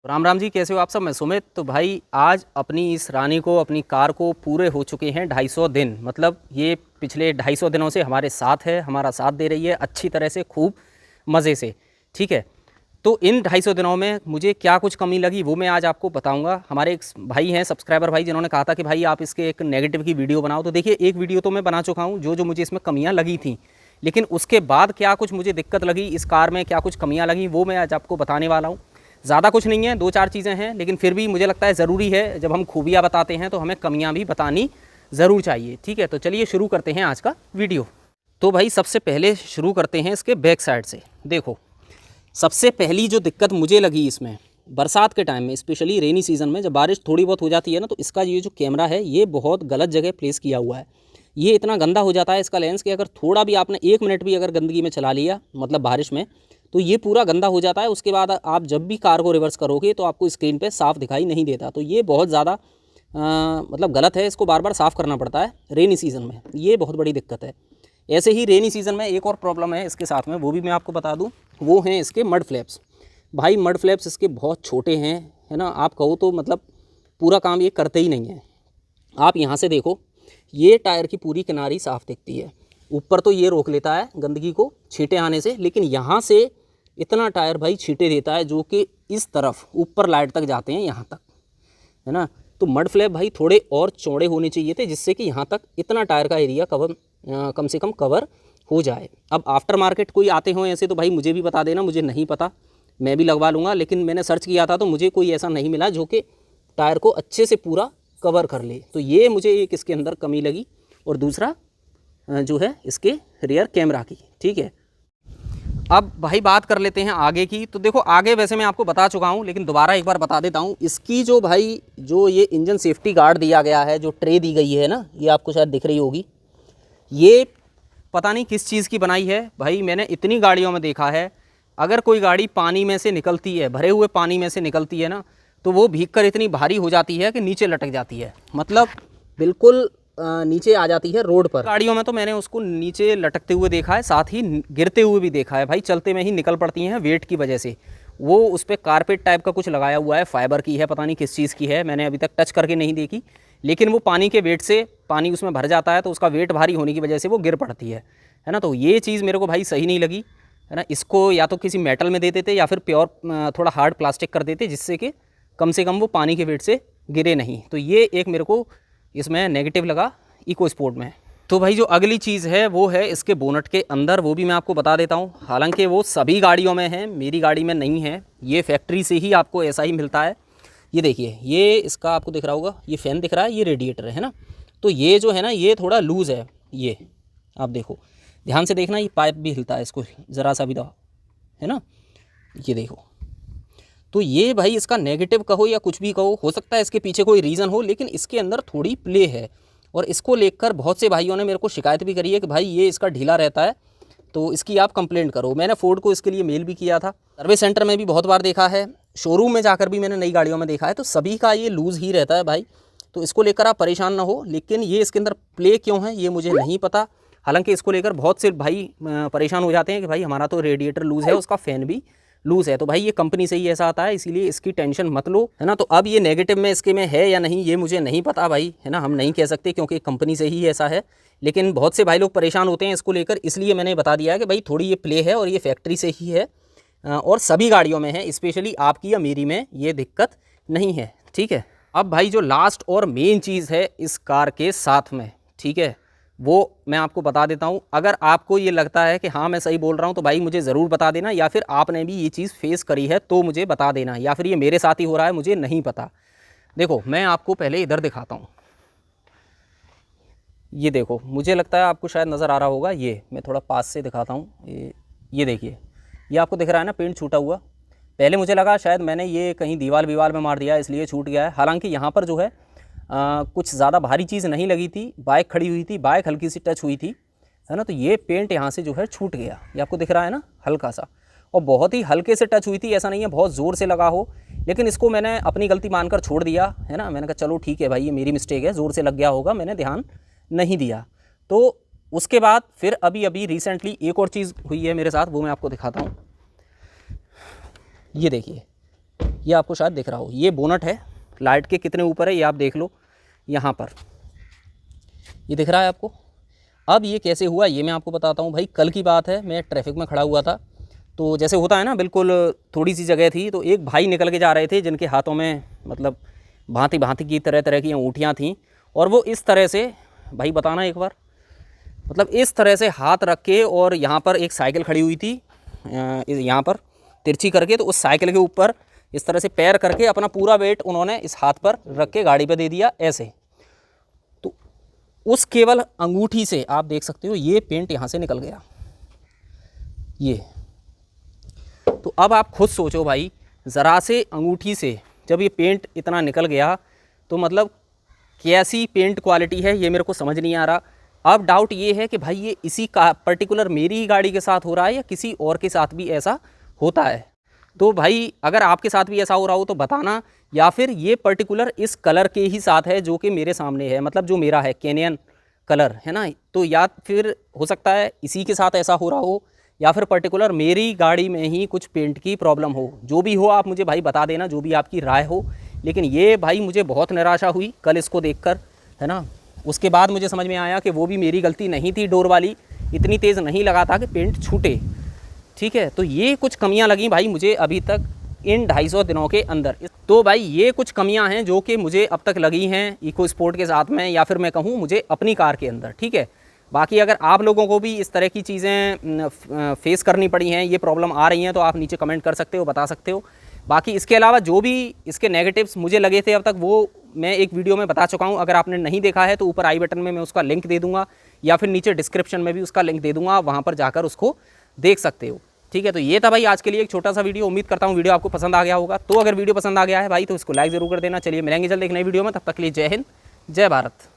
राम राम जी, कैसे हो आप सब। मैं सुमित। तो भाई आज अपनी इस रानी को, अपनी कार को पूरे हो चुके हैं 250 दिन। मतलब ये पिछले 250 दिनों से हमारे साथ है, हमारा साथ दे रही है अच्छी तरह से, खूब मज़े से। ठीक है। तो इन 250 दिनों में मुझे क्या कुछ कमी लगी वो मैं आज आपको बताऊंगा। हमारे एक भाई हैं, सब्सक्राइबर भाई, जिन्होंने कहा था कि भाई आप इसके एक नेगेटिव की वीडियो बनाओ। तो देखिए, एक वीडियो तो मैं बना चुका हूँ जो जो मुझे इसमें कमियाँ लगी थी, लेकिन उसके बाद क्या कुछ मुझे दिक्कत लगी, इस कार में क्या कुछ कमियाँ लगी, वो मैं आज आपको बताने वाला हूँ। ज़्यादा कुछ नहीं है, 2-4 चीज़ें हैं, लेकिन फिर भी मुझे लगता है ज़रूरी है, जब हम खूबियाँ बताते हैं तो हमें कमियाँ भी बतानी ज़रूर चाहिए। ठीक है, तो चलिए शुरू करते हैं आज का वीडियो। तो भाई सबसे पहले शुरू करते हैं इसके बैक साइड से। देखो, सबसे पहली जो दिक्कत मुझे लगी इसमें, बरसात के टाइम में, स्पेशली रेनी सीज़न में जब बारिश थोड़ी बहुत हो जाती है ना, तो इसका ये जो कैमरा है ये बहुत गलत जगह प्लेस किया हुआ है। ये इतना गंदा हो जाता है इसका लेंस कि अगर थोड़ा भी आपने 1 मिनट भी अगर गंदगी में चला लिया, मतलब बारिश में, तो ये पूरा गंदा हो जाता है। उसके बाद आप जब भी कार को रिवर्स करोगे तो आपको स्क्रीन पे साफ़ दिखाई नहीं देता। तो ये बहुत ज़्यादा मतलब गलत है, इसको बार बार साफ़ करना पड़ता है रेनी सीज़न में, ये बहुत बड़ी दिक्कत है। ऐसे ही रेनी सीज़न में एक और प्रॉब्लम है इसके साथ में, वो भी मैं आपको बता दूं, वो हैं इसके मड फ्लैप्स। भाई मड फ्लैप्स इसके बहुत छोटे हैं, है ना। आप कहो तो मतलब पूरा काम ये करते ही नहीं है। आप यहाँ से देखो, ये टायर की पूरी किनारी साफ़ दिखती है, ऊपर तो ये रोक लेता है गंदगी को छींटे आने से, लेकिन यहाँ से इतना टायर भाई छींटे देता है जो कि इस तरफ ऊपर लाइट तक जाते हैं, यहाँ तक, है ना। तो मड फ्लैप भाई थोड़े और चौड़े होने चाहिए थे, जिससे कि यहाँ तक इतना टायर का एरिया कवर कम से कम कवर हो जाए। अब आफ्टर मार्केट कोई आते हों ऐसे तो भाई मुझे भी बता देना, मुझे नहीं पता, मैं भी लगवा लूँगा। लेकिन मैंने सर्च किया था तो मुझे कोई ऐसा नहीं मिला जो कि टायर को अच्छे से पूरा कवर कर ले। तो ये मुझे एक इसके अंदर कमी लगी। और दूसरा जो है इसके रियर कैमरा की। ठीक है, अब भाई बात कर लेते हैं आगे की। तो देखो, आगे वैसे मैं आपको बता चुका हूँ, लेकिन दोबारा एक बार बता देता हूँ। इसकी जो भाई जो ये इंजन सेफ्टी गार्ड दिया गया है, जो ट्रे दी गई है ना, ये आपको शायद दिख रही होगी, ये पता नहीं किस चीज़ की बनाई है भाई। मैंने इतनी गाड़ियों में देखा है, अगर कोई गाड़ी पानी में से निकलती है, भरे हुए पानी में से निकलती है ना, तो वो भीगकर इतनी भारी हो जाती है कि नीचे लटक जाती है, मतलब बिल्कुल नीचे आ जाती है रोड पर। गाड़ियों में तो मैंने उसको नीचे लटकते हुए देखा है, साथ ही गिरते हुए भी देखा है भाई। चलते में ही निकल पड़ती हैं वेट की वजह से। वो उस पर कारपेट टाइप का कुछ लगाया हुआ है, फाइबर की है, पता नहीं किस चीज़ की है, मैंने अभी तक टच करके नहीं देखी। लेकिन वो पानी के वेट से, पानी उसमें भर जाता है तो उसका वेट भारी होने की वजह से वो गिर पड़ती है ना। तो ये चीज़ मेरे को भाई सही नहीं लगी, है ना। इसको या तो किसी मेटल में दे देते या फिर प्योर थोड़ा हार्ड प्लास्टिक कर देते, जिससे कि कम से कम वो पानी के वेट से गिरे नहीं। तो ये एक मेरे को इसमें नेगेटिव लगा इको स्पोर्ट में। तो भाई जो अगली चीज़ है वो है इसके बोनट के अंदर, वो भी मैं आपको बता देता हूँ। हालांकि वो सभी गाड़ियों में है, मेरी गाड़ी में नहीं है, ये फैक्ट्री से ही आपको ऐसा ही मिलता है। ये देखिए, ये इसका आपको दिख रहा होगा, ये फ़ैन दिख रहा है, ये रेडिएटर है ना। तो ये जो है ना, ये थोड़ा लूज़ है। ये आप देखो, ध्यान से देखना, ये पाइप भी हिलता है, इसको ज़रा सा भी दबाओ, है ना, ये देखो। तो ये भाई इसका नेगेटिव कहो या कुछ भी कहो, हो सकता है इसके पीछे कोई रीज़न हो, लेकिन इसके अंदर थोड़ी प्ले है। और इसको लेकर बहुत से भाइयों ने मेरे को शिकायत भी करी है कि भाई ये इसका ढीला रहता है, तो इसकी आप कंप्लेंट करो। मैंने फोर्ड को इसके लिए मेल भी किया था, सर्विस सेंटर में भी बहुत बार देखा है, शोरूम में जाकर भी मैंने नई गाड़ियों में देखा है, तो सभी का ये लूज़ ही रहता है भाई। तो इसको लेकर आप परेशान ना हो, लेकिन ये इसके अंदर प्ले क्यों है ये मुझे नहीं पता। हालांकि इसको लेकर बहुत से भाई परेशान हो जाते हैं कि भाई हमारा तो रेडिएटर लूज़ है, उसका फ़ैन भी लूज़ है। तो भाई ये कंपनी से ही ऐसा आता है, इसीलिए इसकी टेंशन मत लो, है ना। तो अब ये नेगेटिव में इसके में है या नहीं ये मुझे नहीं पता भाई, है ना, हम नहीं कह सकते क्योंकि कंपनी से ही ऐसा है। लेकिन बहुत से भाई लोग परेशान होते हैं इसको लेकर, इसलिए मैंने बता दिया है कि भाई थोड़ी ये प्ले है और ये फैक्ट्री से ही है, और सभी गाड़ियों में है, स्पेशली आपकी या मेरी में ये दिक्कत नहीं है। ठीक है, अब भाई जो लास्ट और मेन चीज़ है इस कार के साथ में, ठीक है, वो मैं आपको बता देता हूँ। अगर आपको ये लगता है कि हाँ मैं सही बोल रहा हूँ तो भाई मुझे ज़रूर बता देना, या फिर आपने भी ये चीज़ फेस करी है तो मुझे बता देना, या फिर ये मेरे साथ ही हो रहा है मुझे नहीं पता। देखो, मैं आपको पहले इधर दिखाता हूँ, ये देखो, मुझे लगता है आपको शायद नज़र आ रहा होगा, ये मैं थोड़ा पास से दिखाता हूँ। ये देखिए, ये आपको दिख रहा है ना, पेंट छूटा हुआ। पहले मुझे लगा शायद मैंने ये कहीं दीवार वीवार में मार दिया इसलिए छूट गया है। हालांकि यहाँ पर जो है कुछ ज़्यादा भारी चीज़ नहीं लगी थी, बाइक खड़ी हुई थी, बाइक हल्की सी टच हुई थी, है ना। तो ये पेंट यहाँ से जो है छूट गया, ये आपको दिख रहा है ना, हल्का सा, और बहुत ही हल्के से टच हुई थी, ऐसा नहीं है बहुत ज़ोर से लगा हो। लेकिन इसको मैंने अपनी गलती मानकर छोड़ दिया, है ना। मैंने कहा चलो ठीक है भाई, ये मेरी मिस्टेक है, ज़ोर से लग गया होगा, मैंने ध्यान नहीं दिया। तो उसके बाद फिर अभी रिसेंटली एक और चीज़ हुई है मेरे साथ, वो मैं आपको दिखाता हूँ। ये देखिए, ये आपको शायद दिख रहा हो, ये बोनट है, लाइट के कितने ऊपर है ये आप देख लो, यहाँ पर ये दिख रहा है आपको। अब ये कैसे हुआ ये मैं आपको बताता हूँ भाई। कल की बात है, मैं ट्रैफिक में खड़ा हुआ था, तो जैसे होता है ना, बिल्कुल थोड़ी सी जगह थी, तो एक भाई निकल के जा रहे थे जिनके हाथों में मतलब भांति भांति की तरह तरह की अंगूठियाँ थीं, और वो इस तरह से, भाई बताना एक बार, मतलब इस तरह से हाथ रख के, और यहाँ पर एक साइकिल खड़ी हुई थी यहाँ पर तिरछी करके, तो उस साइकिल के ऊपर इस तरह से पैर करके अपना पूरा वेट उन्होंने इस हाथ पर रख के गाड़ी पर दे दिया ऐसे। तो उस केवल अंगूठी से आप देख सकते हो ये पेंट यहाँ से निकल गया ये। तो अब आप खुद सोचो भाई, ज़रा से अंगूठी से जब ये पेंट इतना निकल गया तो मतलब कैसी पेंट क्वालिटी है ये मेरे को समझ नहीं आ रहा। अब डाउट ये है कि भाई ये इसी का पर्टिकुलर मेरी ही गाड़ी के साथ हो रहा है या किसी और के साथ भी ऐसा होता है। तो भाई अगर आपके साथ भी ऐसा हो रहा हो तो बताना, या फिर ये पर्टिकुलर इस कलर के ही साथ है जो कि मेरे सामने है, मतलब जो मेरा है कैनियन कलर है ना, तो या फिर हो सकता है इसी के साथ ऐसा हो रहा हो, या फिर पर्टिकुलर मेरी गाड़ी में ही कुछ पेंट की प्रॉब्लम हो। जो भी हो आप मुझे भाई बता देना, जो भी आपकी राय हो। लेकिन ये भाई मुझे बहुत निराशा हुई कल इसको देखकर, है ना। उसके बाद मुझे समझ में आया कि वो भी मेरी गलती नहीं थी, डोर वाली इतनी तेज़ नहीं लगा था कि पेंट छूटे, ठीक है। तो ये कुछ कमियां लगी भाई मुझे अभी तक इन 250 दिनों के अंदर। तो भाई ये कुछ कमियां हैं जो कि मुझे अब तक लगी हैं इको स्पोर्ट के साथ में, या फिर मैं कहूँ मुझे अपनी कार के अंदर, ठीक है। बाकी अगर आप लोगों को भी इस तरह की चीज़ें फेस करनी पड़ी हैं, ये प्रॉब्लम आ रही हैं, तो आप नीचे कमेंट कर सकते हो, बता सकते हो। बाकी इसके अलावा जो भी इसके नेगेटिव्स मुझे लगे थे अब तक, वो मैं एक वीडियो में बता चुका हूँ। अगर आपने नहीं देखा है तो ऊपर आई बटन में मैं उसका लिंक दे दूँगा, या फिर नीचे डिस्क्रिप्शन में भी उसका लिंक दे दूँगा, वहाँ पर जाकर उसको देख सकते हो, ठीक है। तो ये था भाई आज के लिए एक छोटा सा वीडियो। उम्मीद करता हूँ वीडियो आपको पसंद आ गया होगा। तो अगर वीडियो पसंद आ गया है भाई तो इसको लाइक ज़रूर कर देना। चलिए मिलेंगे जल्द एक नई वीडियो में, तब तक के लिए जय हिंद, जय भारत।